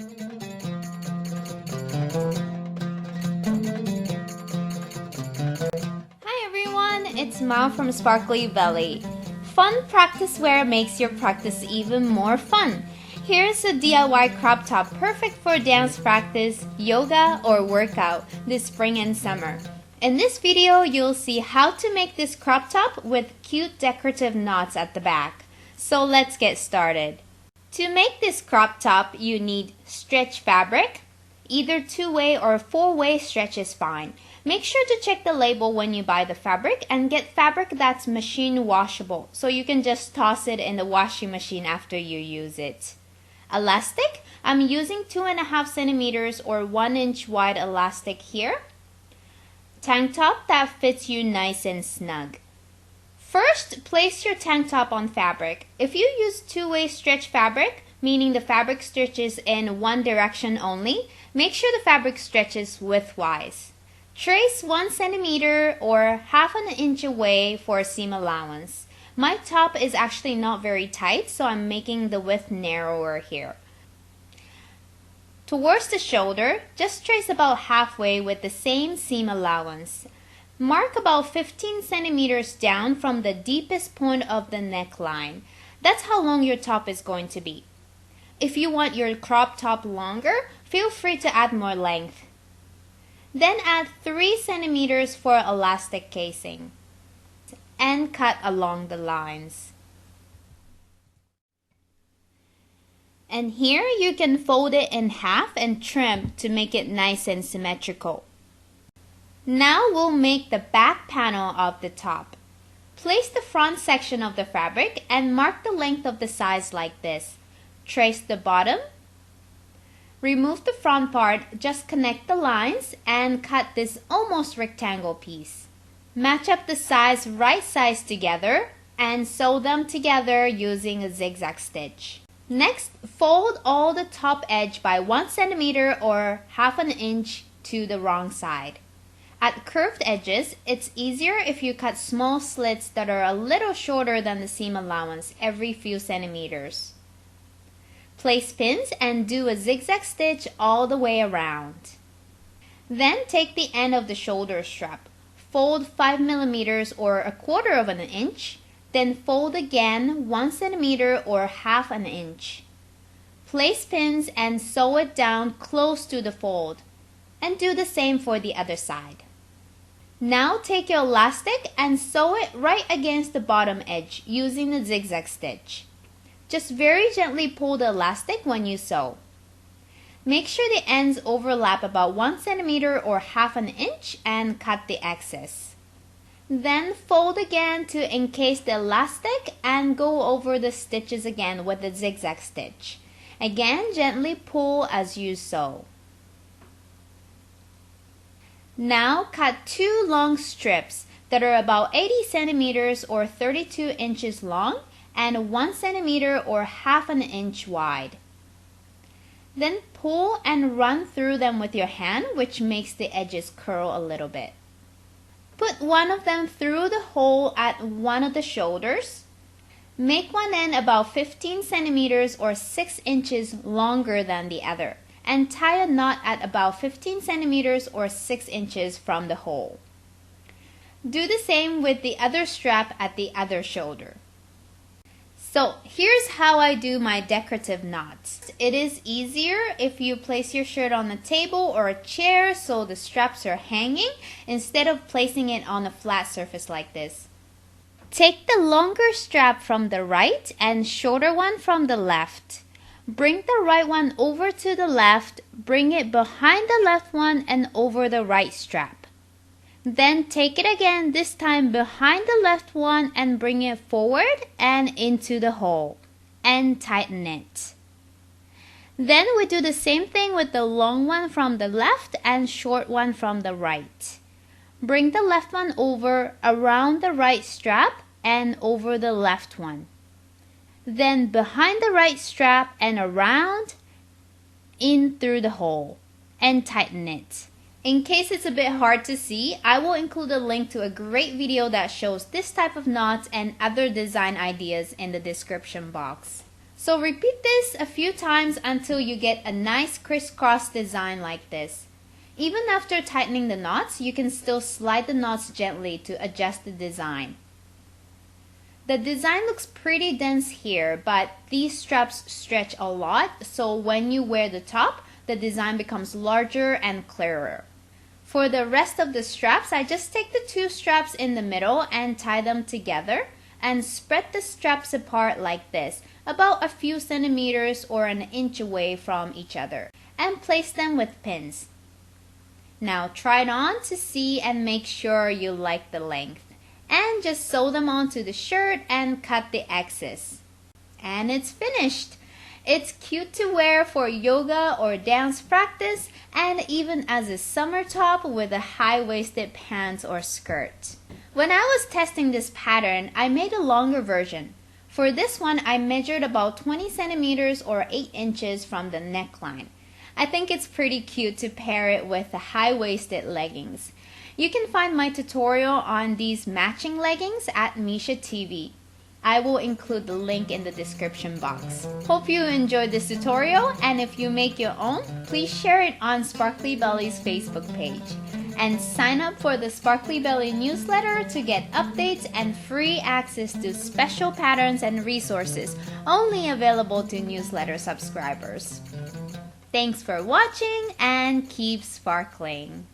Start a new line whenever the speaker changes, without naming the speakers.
Hi everyone, it's Mao from Sparkly Belly. Fun practice wear makes your practice even more fun. Here's a DIY crop top perfect for dance practice, yoga, or workout this spring and summer. In this video, you'll see how to make this crop top with cute decorative knots at the back. So let's get started. To make this crop top, you need stretch fabric. Either 2-way or 4-way stretch is fine. Make sure to check the label when you buy the fabric and get fabric that's machine washable so you can just toss it in the washing machine after you use it. Elastic, I'm using 2.5 centimeters or 1 inch wide elastic here. Tank top that fits you nice and snug. First, place your tank top on fabric. If you use 2-way stretch fabric, meaning the fabric stretches in one direction only, make sure the fabric stretches widthwise. Trace 1 centimeter or half an inch away for seam allowance. My top is actually not very tight, so I'm making the width narrower here. Towards the shoulder, just trace about halfway with the same seam allowance. Mark about 15 centimeters down from the deepest point of the neckline. That's how long your top is going to be. If you want your crop top longer, feel free to add more length. Then add 3 centimeters for elastic casing and cut along the lines. And here you can fold it in half and trim to make it nice and symmetrical. Now we'll make the back panel of the top. Place the front section of the fabric and mark the length of the size like this. Trace the bottom. Remove the front part, just connect the lines and cut this almost rectangle piece. Match up the right size together and sew them together using a zigzag stitch. Next, fold all the top edge by 1 centimeter or half an inch to the wrong side. At curved edges, it's easier if you cut small slits that are a little shorter than the seam allowance every few centimeters. Place pins and do a zigzag stitch all the way around. Then take the end of the shoulder strap. Fold 5 millimeters or 1/4 of an inch. Then fold again 1 centimeter or half an inch. Place pins and sew it down close to the fold. And do the same for the other side. Now take your elastic and sew it right against the bottom edge using the zigzag stitch. Just very gently pull the elastic when you sew. Make sure the ends overlap about 1 centimeter or half an inch and cut the excess. Then fold again to encase the elastic and go over the stitches again with the zigzag stitch. Again, gently pull as you sew. Now cut 2 long strips that are about 80 centimeters or 32 inches long and 1 centimeter or half an inch wide. Then pull and run through them with your hand, which makes the edges curl a little bit. Put one of them through the hole at one of the shoulders. Make one end about 15 centimeters or 6 inches longer than the other, and tie a knot at about 15 centimeters or 6 inches from the hole. Do the same with the other strap at the other shoulder. So here's how I do my decorative knots. It is easier if you place your shirt on a table or a chair so the straps are hanging instead of placing it on a flat surface like this. Take the longer strap from the right and shorter one from the left. Bring the right one over to the left, bring it behind the left one and over the right strap. Then take it again, this time behind the left one and bring it forward and into the hole and tighten it. Then we do the same thing with the long one from the left and short one from the right. Bring the left one over around the right strap and over the left one. Then behind the right strap and around in through the hole and tighten it. In case it's a bit hard to see, I will include a link to a great video that shows this type of knots and other design ideas in the description box. So repeat this a few times until you get a nice crisscross design like this. Even after tightening the knots, you can still slide the knots gently to adjust the design. The design looks pretty dense here, but these straps stretch a lot, so when you wear the top, the design becomes larger and clearer. For the rest of the straps, I just take the two straps in the middle and tie them together and spread the straps apart like this, about a few centimeters or an inch away from each other, and place them with pins. Now try it on to see and make sure you like the length. And just sew them onto the shirt and cut the excess. And it's finished! It's cute to wear for yoga or dance practice, and even as a summer top with a high-waisted pants or skirt. When I was testing this pattern, I made a longer version. For this one, I measured about 20 centimeters or 8 inches from the neckline. I think it's pretty cute to pair it with the high-waisted leggings. You can find my tutorial on these matching leggings at Misha TV. I will include the link in the description box. Hope you enjoyed this tutorial, and if you make your own, please share it on Sparkly Belly's Facebook page. And sign up for the Sparkly Belly newsletter to get updates and free access to special patterns and resources only available to newsletter subscribers. Thanks for watching and keep sparkling!